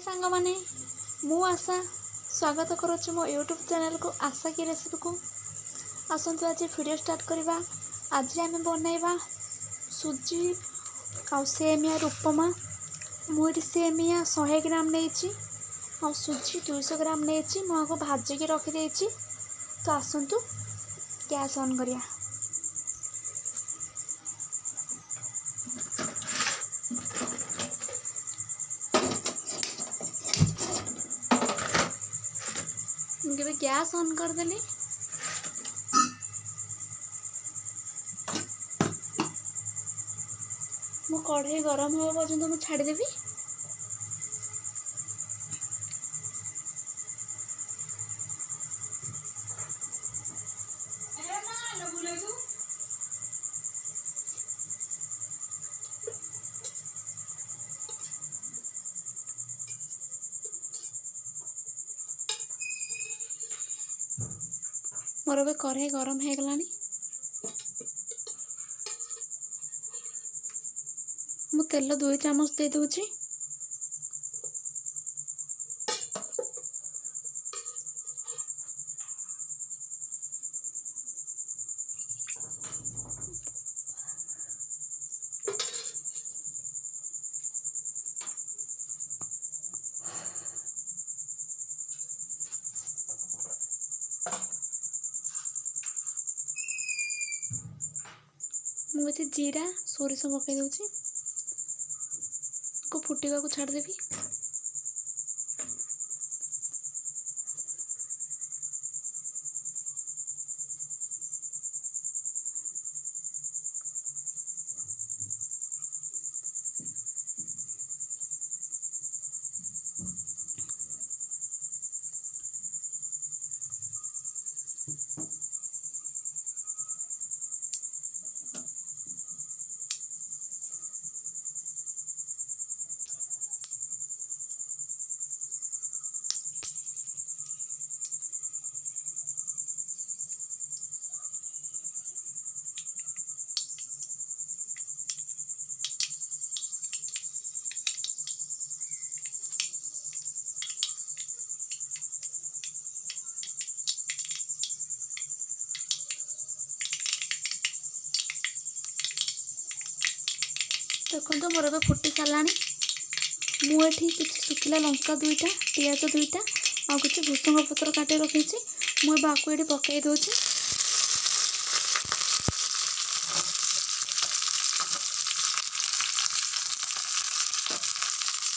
सांग माने मु आशा स्वागत करुच्ची मो यूट्यूब चैनल को आशा की रेसिपी को आसतु आज वीडियो स्टार्ट करवा। आज आम बनइबा सुजी आ सेमिया उपमा। मुझे सेमिया 100 ग्राम नहीं और सुजी 200 ग्राम नहीं मुझे भाजिकी रखी। तो आसतु गैस ऑन करिया। मुझे गैस ऑन करदेली। मो कढ़ाई गरम होगा पर्यंत मुझे छाड़देवी। मोर ए कढ़ाई गरम हो गलानी। मु तेल 2 चामच दे दूची। मुझे जीरा सोरिष पकई दूची को फुटिका को छाड़देवी। देखो मोर ए फुटी सारा। मुझे कि सुखिला लंका 2टा पियाज 2टा आ कुछ भूसंग पत्र काटे रखी। मुझे बाको ये पकई दूची।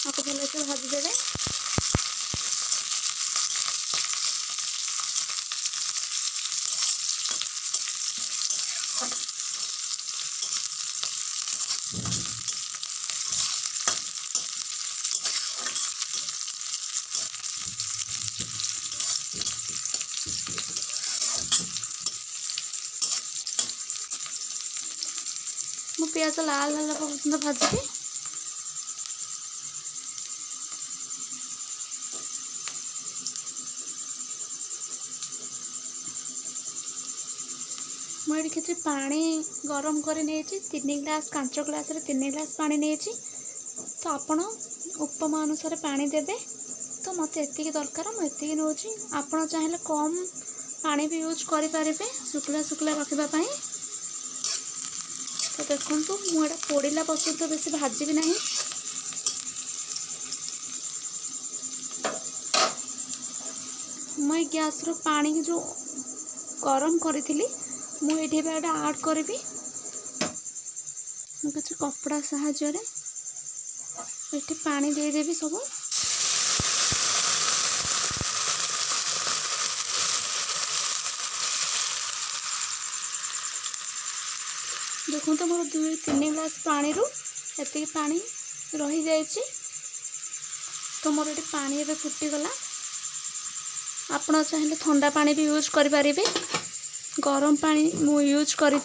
आपको भल से भाजीदेवे। मु पियाज लाल लाल पर्यंत भाजी। मुझे कि पानी गरम कर 3 ग्लास कांच ग्लास 3 ग्लास पानी नहीं। तो आपण उपमा अनुसार पानी देवे। तो मत एति दरकार मुझे नौची। आपण चाहिए कम पानी भी यूज करें शुक्ला शुक्ला रखापी। तो देखो मुझे पोड़ा पर्यंत तो बेसी भाजी भी ना। मैं गैस रो पानी जो गरम करी मुझे ऐड करी। कुछ कपड़ा साहाय्य पानी देदेवी सब। देखो तो मोर 2-3 ग्लास पानी रू एति पानी रही जाइए। तो मोर ये पानी एवं फुटीगला। आपण चाहिए ठंडा पानी भी यूज करें। गरम पानी मु यूज करी।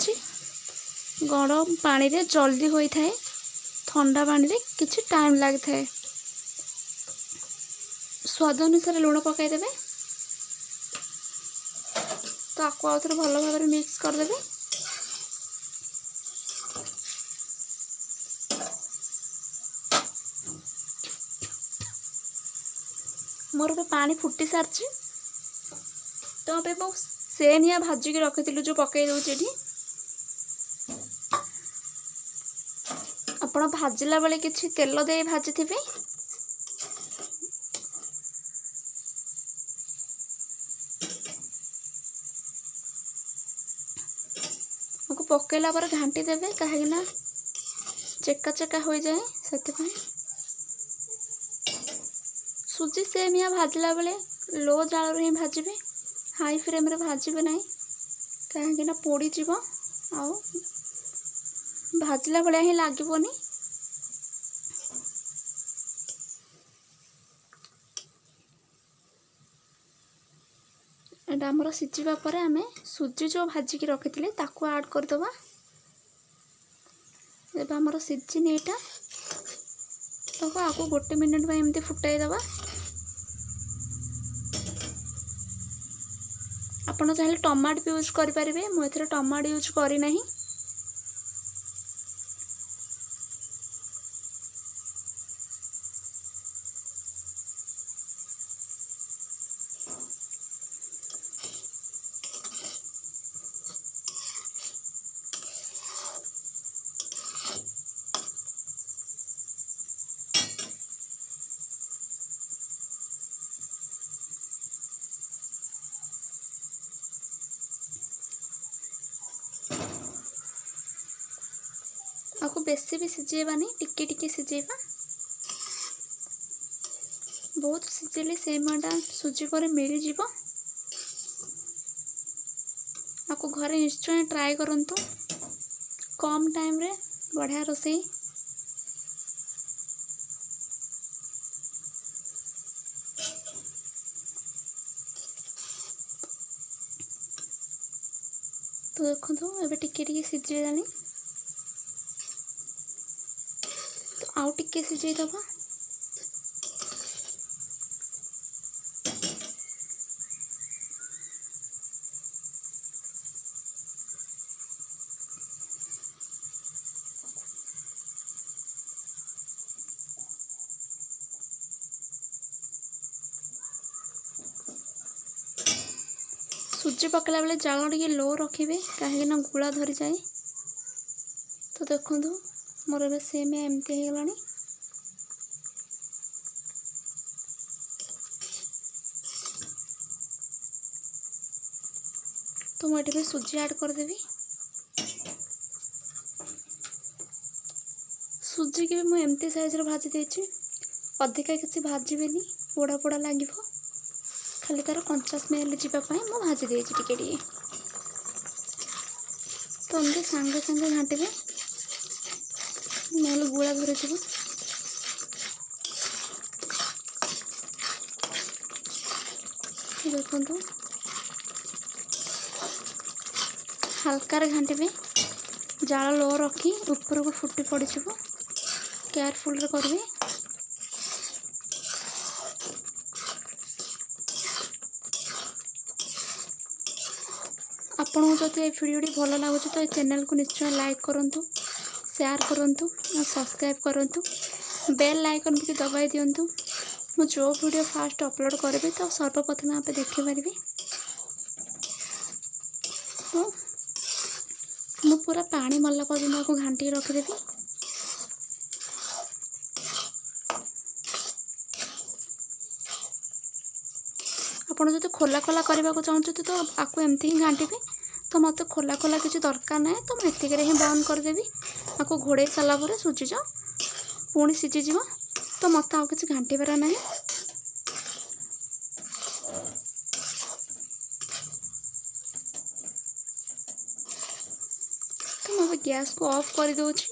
गरम पानी रे जल्दी होता है। ठंडा पानी रे किछि टाइम लगता है। स्वाद अनुसार लुण पकईदेवे। तो आपको आउ थे भल भाव मिक्स करदे। मोर पे पानी फुटी सारी तो पे मो सेमिया भाजिक रखी जो पकई दूचे ये आपण भाजला बेले किसी तेल दे भाजी थे पकईला पर घाटी देवे कहीं चेका चेका हो जाए से सुजी सेमिया भाजला बेले लो जाल ही भाजबे हाई फ्लेम रे भाजबे नहीं कहीं पोड़ी जीव आउ भाजला भाया ही लगभग एटा आमर सिझा पर आम सुजी जो भाजिकी रखी थे ताकू ऐड करदे जब आमर सिझिनी एटा तो आपको गोटे मिनिट में एमती फुटाईदे आपड़ चाहिए टमाटो भी यूज करें मुझे टमाटो यूज करना आपको बेसी भी सिझेबानी टिके टिके सिझेबा बहुत सिझेले सेमियाटा सुजी पर मिल जीव आपको घरे निश्चय ट्राए करंतु कम टाइम रे बढ़िया रोसई तो देखो एबे टिके टिके सिझेलानी आउ टिके सिझे दबा सुजी पकड़ा बेले जाल टे लो रखिए कहीं गुला धरी जाए तो देखो मोर ए सेमिया एमती हो गला तो मुझे सुजी ऐड करदेवी सुजी की भी मुझे एमती साइज भाजी देती अधिका किसी भाजबेनी पोड़ा पोड़ा लगे खाली तार कंचा स्मेल जावाई मुझे भाजी देती टिके टिके तो एमती सांगे सांगे घाटे ना गुला धरी थी देखो हल्कार घाटे जाल लो रखी ऊपर को फुटी पड़ केयरफुल करें आपको जब ये भिडियोटी भल लगुच तो चैनल को निश्चय लाइक करूँ शेयर करूँ और सब्सक्राइब करूँ बेल आइकन भी दबाई दिंतु मु जो वीडियो फास्ट अपलोड करी तो सर्वप्रथम आप देखिपारे तो मु पूरा पानी मरला पर्यटन आपको घाटी रखिदेवी आपड़ जो खोला खोला करने को चाहते तो आपको एमती ही घाटे तो मत खोला खोला किसी दरकार ना तो मुझे ही बंद करदेवी आपको घोड़े सारापर सुजीज पुणी सीझीज तो मत आउ कि घाटार ना तो मैं गैस को ऑफ कर दूची